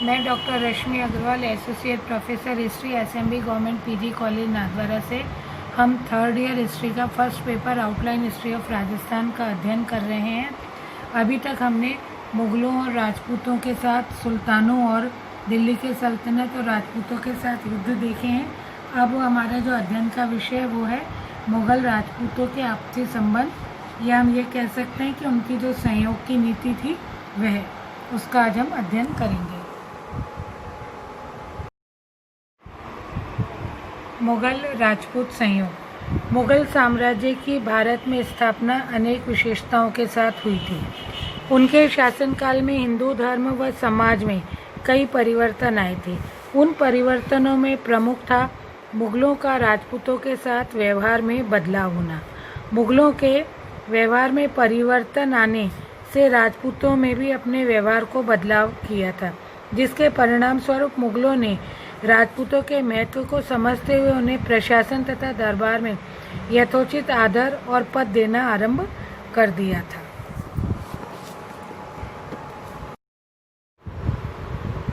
मैं doctor Rashmi Agarwal, associate professor history, SMB government PG college Nathdwara से हम थर्ड ईयर हिस्ट्री का first paper outline history of Rajasthan का अध्ययन कर रहे हैं। अभी तक हमने मुग़लों और राजपूतों के साथ, सुल्तानों और दिल्ली के सल्तनत और राजपूतों के साथ युद्ध देखे हैं। अब हमारा जो अध्ययन का विषय है वो है मुग़ल राजपूतों के आपसी संबंध, या हम ये कह सकते हैं कि उनकी जो संयोग की नीति थी वह, उसका आज हम अध्ययन करेंगे। मुग़ल राजपूत संयोग। मुग़ल साम्राज्य की भारत में स्थापना अनेक विशेषताओं के साथ हुई थी। उनके शासनकाल में हिंदू धर्म व समाज में कई परिवर्तन आए थे। उन परिवर्तनों में प्रमुख था मुग़लों का राजपूतों के साथ व्यवहार में बदलाव होना। मुग़लों के व्यवहार में परिवर्तन आने से राजपूतों में भी अपने व्यवहार को बदलाव किया था, जिसके परिणाम स्वरूप मुग़लों ने राजपूतों के महत्व को समझते हुए उन्हें प्रशासन तथा दरबार में यथोचित आदर और पद देना आरंभ कर दिया था।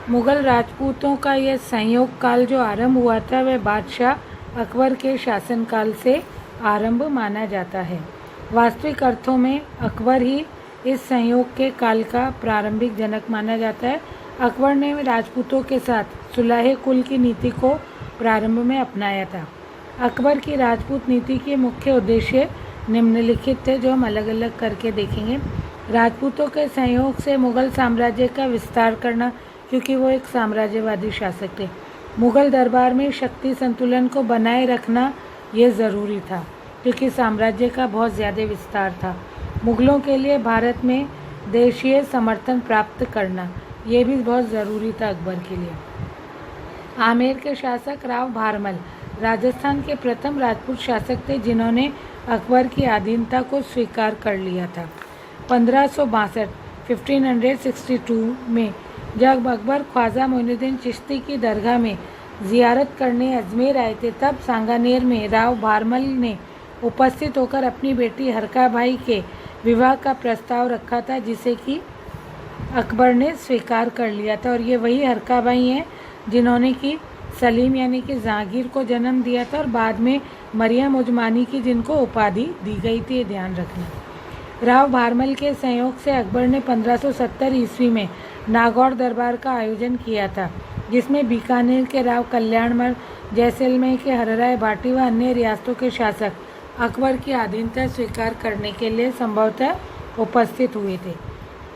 मुग़ल राजपूतों का यह संयोग काल जो आरंभ हुआ था वह बादशाह अकबर के शासनकाल से आरंभ माना जाता है। वास्तविक अर्थों में अकबर ही इस संयोग के काल का प्रारंभिक जनक माना जाता है। अकबर ने राजपूतों के साथ सुलह कुल की नीति को प्रारंभ में अपनाया था। अकबर की राजपूत नीति के मुख्य उद्देश्य निम्नलिखित थे, जो हम अलग अलग करके देखेंगे। राजपूतों के संयोग से मुग़ल साम्राज्य का विस्तार करना, क्योंकि वो एक साम्राज्यवादी शासक थे। मुग़ल दरबार में शक्ति संतुलन को बनाए रखना ये ज़रूरी था, क्योंकि साम्राज्य का बहुत ज़्यादा विस्तार था। मुग़लों के लिए भारत में देशीय समर्थन प्राप्त करना ये भी बहुत ज़रूरी था अकबर के लिए। आमेर के शासक राव भारमल राजस्थान के प्रथम राजपूत शासक थे, जिन्होंने अकबर की अधीनता को स्वीकार कर लिया था। 1562 में जब अकबर ख्वाजा मोइनुद्दीन चिश्ती की दरगाह में ज़ियारत करने अजमेर आए थे, तब सांगानेर में राव भारमल ने उपस्थित होकर अपनी बेटी हरका बाई के विवाह का प्रस्ताव रखा था, जिसे कि अकबर ने स्वीकार कर लिया था। और ये वही हरका बाई हैं जिन्होंने कि सलीम यानी कि जहांगीर को जन्म दिया था, और बाद में मरियम उजमानी की जिनको उपाधि दी गई थी, ये ध्यान रखना। राव भारमल के संयोग से अकबर ने 1570 ईस्वी में नागौर दरबार का आयोजन किया था, जिसमें बीकानेर के राव कल्याणमल, जैसलमेर के हरराय भाटी व अन्य रियासतों के शासक अकबर की अधीनता स्वीकार करने के लिए संभवतः उपस्थित हुए थे।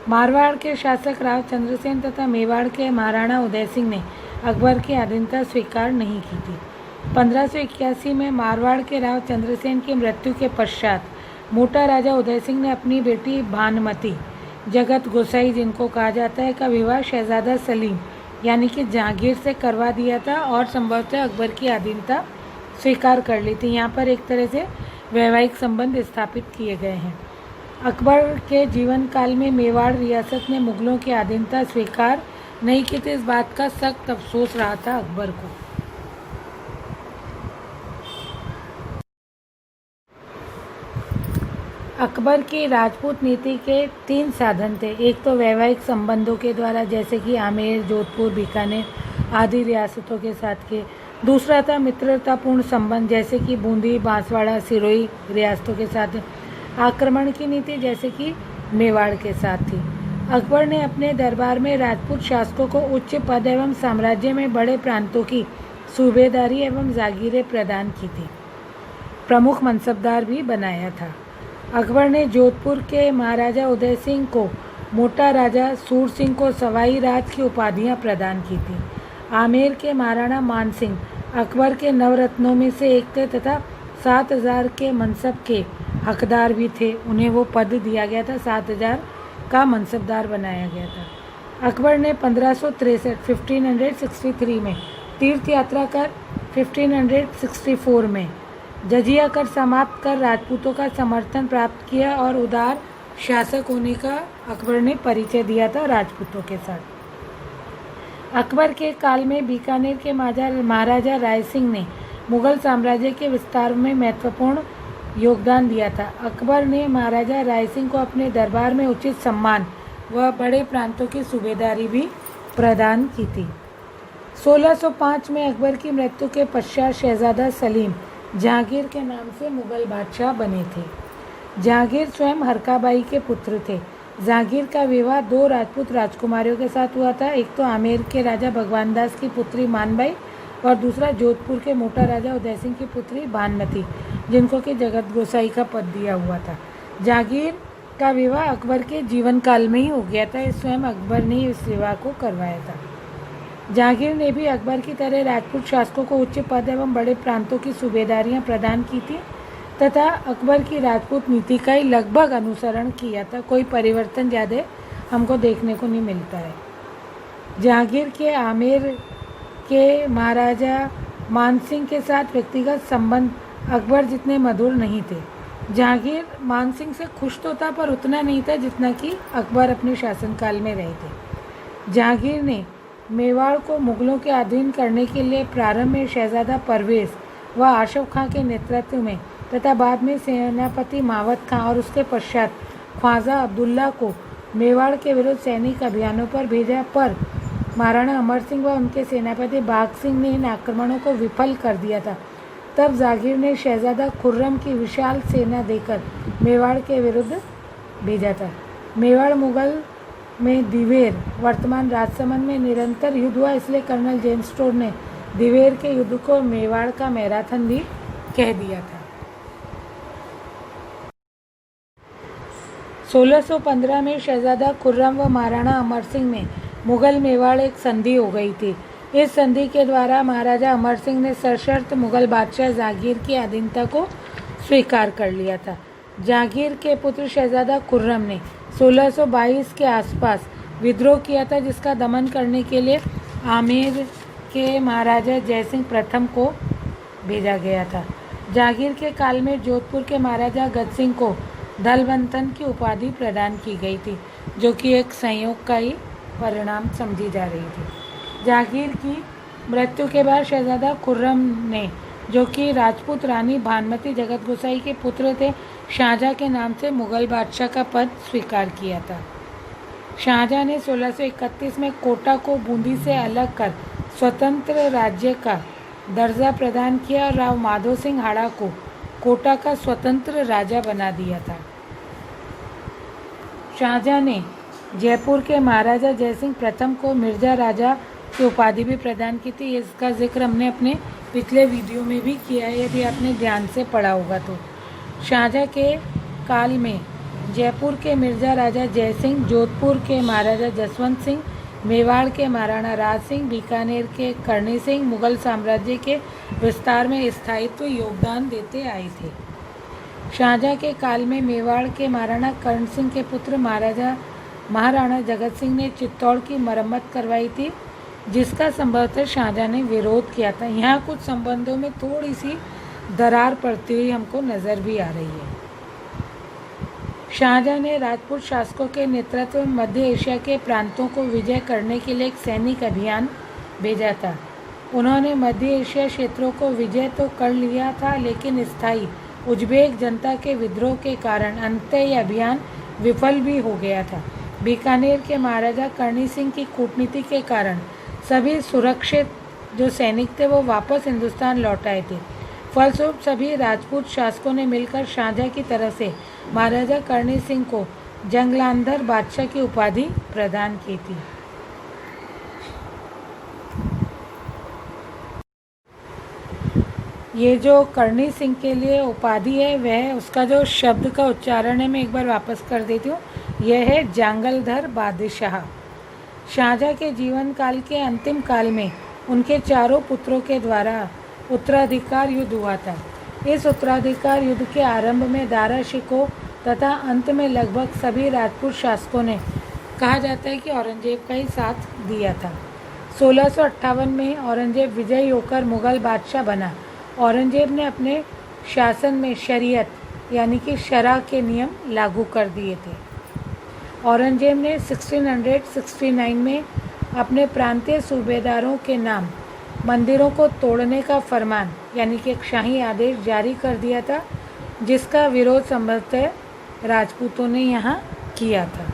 मारवाड़ के शासक राव चंद्रसेन तथा मेवाड़ के महाराणा उदय सिंह ने अकबर की अधीनता स्वीकार नहीं की थी। 1581 में मारवाड़ के राव चंद्रसेन की मृत्यु के पश्चात मोटा राजा उदय सिंह ने अपनी बेटी भानुमती जगत गोसाई, जिनको कहा जाता है, का विवाह शहजादा सलीम यानी कि जहांगीर से करवा दिया था और संभवतः अकबर की अधीनता स्वीकार कर ली थी। यहाँ पर एक तरह से वैवाहिक संबंध स्थापित किए गए हैं। अकबर के जीवन काल में मेवाड़ रियासत ने मुग़लों की अधीनता स्वीकार नहीं की थी। इस बात का सख्त अफसोस रहा था अकबर को। अकबर की राजपूत नीति के 3 साधन थे। एक तो वैवाहिक संबंधों के द्वारा, जैसे कि आमेर, जोधपुर, बीकानेर आदि रियासतों के साथ के। दूसरा था मित्रतापूर्ण संबंध, जैसे कि बूंदी, बांसवाड़ा, सिरोही रियासतों के साथ। आक्रमण की नीति, जैसे कि मेवाड़ के साथ थी। अकबर ने अपने दरबार में राजपूत शासकों को उच्च पद एवं साम्राज्य में बड़े प्रांतों की सूबेदारी एवं जागीरें प्रदान की थी। प्रमुख मनसबदार भी बनाया था। अकबर ने जोधपुर के महाराजा उदय सिंह को, मोटा राजा सूर सिंह को सवाई राज की उपाधियां प्रदान की थी। आमेर के महाराणा मान सिंह अकबर के नवरत्नों में से एक थे तथा 7000 के मनसब के हकदार भी थे। उन्हें वो पद दिया गया था, 7000 का मनसबदार बनाया गया था। अकबर ने 1563 में तीर्थ यात्रा कर 1564 में जजिया कर समाप्त कर राजपूतों का समर्थन प्राप्त किया और उदार शासक होने का अकबर ने परिचय दिया था राजपूतों के साथ। अकबर के काल में बीकानेर के महाराजा राय सिंह ने मुग़ल साम्राज्य के विस्तार में महत्वपूर्ण योगदान दिया था। अकबर ने महाराजा राय सिंह को अपने दरबार में उचित सम्मान व बड़े प्रांतों की सूबेदारी भी प्रदान की थी। 1605 में अकबर की मृत्यु के पश्चात शहजादा सलीम जहांगीर के नाम से मुगल बादशाह बने थे। जहांगीर स्वयं हरकाबाई के पुत्र थे। जहांगीर का विवाह 2 राजपूत राजकुमारियों के साथ हुआ था। एक तो आमेर के राजा भगवान दास की पुत्री मानबाई और दूसरा जोधपुर के मोटा राजा उदय सिंह की पुत्री भानमती, जिनको कि जगत गोसाई का पद दिया हुआ था। जहांगीर का विवाह अकबर के जीवन काल में ही हो गया था। स्वयं अकबर ने इस विवाह को करवाया था। जहांगीर ने भी अकबर की तरह राजपूत शासकों को उच्च पद एवं बड़े प्रांतों की सूबेदारियां प्रदान की थी तथा अकबर की राजपूत नीति का ही लगभग अनुसरण किया था। कोई परिवर्तन ज़्यादा हमको देखने को नहीं मिलता है। जहांगीर के आमेर के महाराजा मानसिंह के साथ व्यक्तिगत संबंध अकबर जितने मधुर नहीं थे। जहांगीर मानसिंह से खुश तो था पर उतना नहीं था जितना कि अकबर अपने शासनकाल में रहे थे। जहांगीर ने मेवाड़ को मुगलों के अधीन करने के लिए प्रारंभ में शहजादा परवेज व आशफ खां के नेतृत्व में तथा बाद में सेनापति मावत खां और उसके पश्चात ख्वाजा अब्दुल्ला को मेवाड़ के विरुद्ध सैनिक अभियानों पर भेजा, पर महाराणा अमर सिंह व उनके सेनापति बाघ सिंह ने इन आक्रमणों को विफल कर दिया था। तब जहांगीर ने शहजादा खुर्रम की विशाल सेना देकर मेवाड़ के विरुद्ध भेजा था। मेवाड़ मुगल में दिवेर वर्तमान राजसमंद में निरंतर युद्ध हुआ, इसलिए कर्नल जेम्स स्टोर ने दिवेर के युद्ध को मेवाड़ का मैराथन भी कह दिया था। 1615 में शहजादा खुर्रम व महाराणा अमर सिंह में मुगल मेवाड़ एक संधि हो गई थी। इस संधि के द्वारा महाराजा अमर सिंह ने सशर्त मुगल बादशाह जहांगीर की अधीनता को स्वीकार कर लिया था। जहांगीर के पुत्र शहजादा खुर्रम ने 1622 के आसपास विद्रोह किया था, जिसका दमन करने के लिए आमेर के महाराजा जयसिंह प्रथम को भेजा गया था। जहांगीर के काल में जोधपुर के महाराजा गजसिंह को दलबंतन की उपाधि प्रदान की गई थी, जो कि एक संयोग का ही परिणाम समझी जा रही थी। जहांगीर की मृत्यु के बाद शहजादा खुर्रम ने, जो कि राजपूत रानी भानमती जगत गोसाई के पुत्र थे, शाहजहाँ के नाम से मुगल बादशाह का पद स्वीकार किया था। शाहजहाँ ने 1631 में कोटा को बूंदी से अलग कर स्वतंत्र राज्य का दर्जा प्रदान किया और राव माधो सिंह हाड़ा को कोटा का स्वतंत्र राजा बना दिया था। शाहजहाँ ने जयपुर के महाराजा जयसिंह प्रथम को मिर्जा राजा की उपाधि भी प्रदान की थी। इसका जिक्र हमने अपने पिछले वीडियो में भी किया है, यदि आपने ध्यान से पढ़ा होगा तो। शाहजहाँ के काल में जयपुर के मिर्जा राजा जयसिंह, जोधपुर के महाराजा जसवंत सिंह, मेवाड़ के महाराणा राज सिंह, बीकानेर के करणी सिंह मुगल साम्राज्य के विस्तार में स्थायित्व योगदान देते आए थे। शाहजहाँ के काल में मेवाड़ के महाराणा कर्ण सिंह के पुत्र महाराणा जगत सिंह ने चित्तौड़ की मरम्मत करवाई थी, जिसका संभवतः शाहजहाँ ने विरोध किया था। यहाँ कुछ संबंधों में थोड़ी सी दरार पड़ती हुई हमको नजर भी आ रही है। शाहजहाँ ने राजपूत शासकों के नेतृत्व में मध्य एशिया के प्रांतों को विजय करने के लिए एक सैनिक अभियान भेजा था। उन्होंने मध्य एशिया क्षेत्रों को विजय तो कर लिया था, लेकिन स्थायी उज्बेक जनता के विद्रोह के कारण अंततः यह अभियान विफल भी हो गया था। बीकानेर के महाराजा करणी सिंह की कूटनीति के कारण सभी सुरक्षित जो सैनिक थे वो वापस हिंदुस्तान लौट आए थे। फलस्वरूप सभी राजपूत शासकों ने मिलकर शाहजहाँ की तरफ से महाराजा करणी सिंह को जंगलांधर बादशाह की उपाधि प्रदान की थी। ये जो करणी सिंह के लिए उपाधि है, वह उसका जो शब्द का उच्चारण है मैं एक बार वापस कर देती हूँ। यह है जांगलधर बादशाह। शाहजहाँ के जीवन काल के अंतिम काल में उनके चारों पुत्रों के द्वारा उत्तराधिकार युद्ध हुआ था। इस उत्तराधिकार युद्ध के आरंभ में दारा शिकोह तथा अंत में लगभग सभी राजपूत शासकों ने, कहा जाता है कि औरंगजेब का ही साथ दिया था। 1658 में औरंगजेब विजयी होकर मुगल बादशाह बना। औरंगजेब ने अपने शासन में शरीयत यानी कि शरअ के नियम लागू कर दिए थे। औरंगजेब ने 1669 में अपने प्रांतीय सूबेदारों के नाम मंदिरों को तोड़ने का फरमान यानी कि एक शाही आदेश जारी कर दिया था, जिसका विरोध संभवतः राजपूतों ने यहाँ किया था।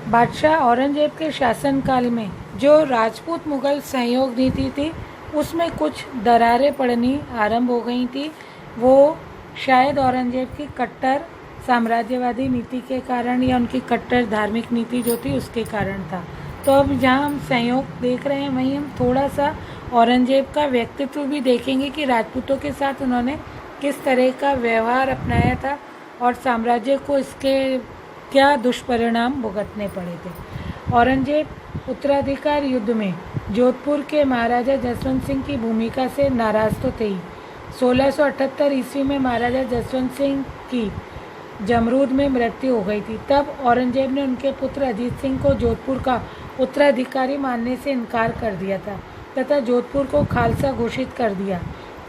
बादशाह औरंगजेब के शासनकाल में जो राजपूत मुगल सहयोग नीति थी उसमें कुछ दरारें पड़नी आरंभ हो गई थी। वो शायद औरंगजेब की कट्टर साम्राज्यवादी नीति के कारण या उनकी कट्टर धार्मिक नीति जो थी उसके कारण था। तो अब जहाँ हम संयोग देख रहे हैं वहीं हम थोड़ा सा औरंगजेब का व्यक्तित्व भी देखेंगे कि राजपूतों के साथ उन्होंने किस तरह का व्यवहार अपनाया था और साम्राज्य को इसके क्या दुष्परिणाम भुगतने पड़े थे। औरंगजेब उत्तराधिकार युद्ध में जोधपुर के महाराजा जसवंत सिंह की भूमिका से नाराज तो थे ही। 1678 ईस्वी में महाराजा जसवंत सिंह की जमरूद में मृत्यु हो गई थी। तब औरंगजेब ने उनके पुत्र अजीत सिंह को जोधपुर का उत्तराधिकारी मानने से इनकार कर दिया था तथा जोधपुर को खालसा घोषित कर दिया।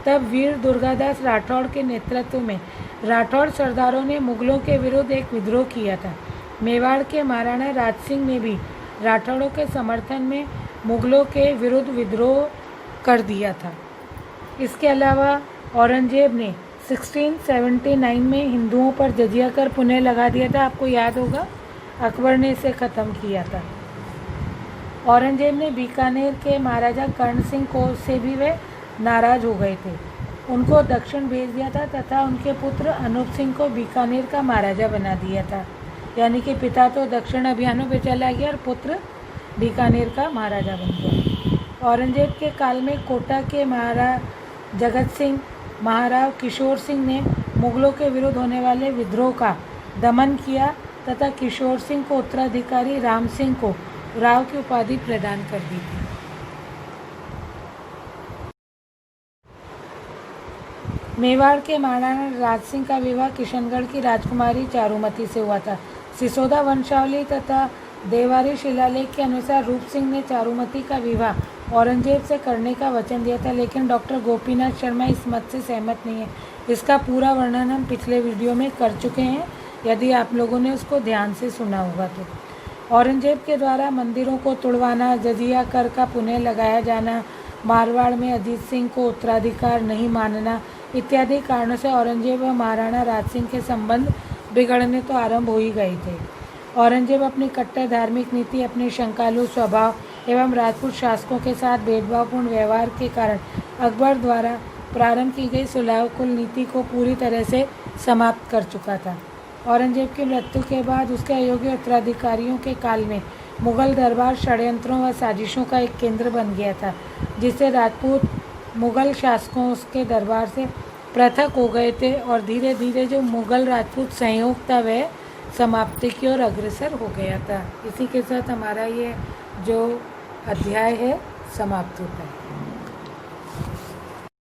तब वीर दुर्गादास राठौड़ के नेतृत्व में राठौड़ सरदारों ने मुगलों के विरुद्ध एक विद्रोह किया था। मेवाड़ के महाराणा राज सिंह ने भी राठौड़ों के समर्थन में मुगलों के विरुद्ध विद्रोह कर दिया था। इसके अलावा औरंगजेब ने 1679 में हिंदुओं पर जजिया कर पुनः लगा दिया था। आपको याद होगा अकबर ने इसे ख़त्म किया था। औरंगजेब ने बीकानेर के महाराजा कर्ण सिंह को से भी वे नाराज हो गए थे, उनको दक्षिण भेज दिया था तथा उनके पुत्र अनूप सिंह को बीकानेर का महाराजा बना दिया था। यानी कि पिता तो दक्षिण अभियानों पर चला गया और पुत्र बीकानेर का महाराजा बन गया। औरंगजेब के काल में कोटा के महाराज जगत सिंह महाराव किशोर सिंह ने मुगलों के विरुद्ध होने वाले विद्रोह का दमन किया तथा किशोर सिंह को उत्तराधिकारी राम सिंह को राव की उपाधि प्रदान कर दी थी। मेवाड़ के महाराणा राज सिंह का विवाह किशनगढ़ की राजकुमारी चारुमती से हुआ था। सिसोदा वंशावली तथा देवारी शिलालेख के अनुसार रूप सिंह ने चारुमती का विवाह औरंगजेब से करने का वचन दिया था, लेकिन डॉक्टर गोपीनाथ शर्मा इस मत से सहमत नहीं है। इसका पूरा वर्णन हम पिछले वीडियो में कर चुके हैं, यदि आप लोगों ने उसको ध्यान से सुना होगा तो। औरंगजेब के द्वारा मंदिरों को तुड़वाना, जजिया कर का पुनः लगाया जाना, मारवाड़ में अजीत सिंह को उत्तराधिकार नहीं मानना इत्यादि कारणों से औरंगजेब व महाराणा राज सिंह के संबंध बिगड़ने तो आरंभ हो ही गए थे। औरंगजेब अपनी कट्टर धार्मिक नीति, अपने शंकालु स्वभाव एवं राजपूत शासकों के साथ भेदभावपूर्ण व्यवहार के कारण अकबर द्वारा प्रारंभ की गई सुलह कुल नीति को पूरी तरह से समाप्त कर चुका था। औरंगजेब की मृत्यु के बाद उसके अयोग्य उत्तराधिकारियों के काल में मुगल दरबार षड्यंत्रों व साजिशों का एक केंद्र बन गया था, जिससे राजपूत मुगल शासकों उसके दरबार से पृथक हो गए थे और धीरे धीरे जो मुगल राजपूत संयोग था वह समाप्ति की ओर अग्रसर हो गया था। इसी के साथ हमारा ये जो अध्याय है समाप्त होता है।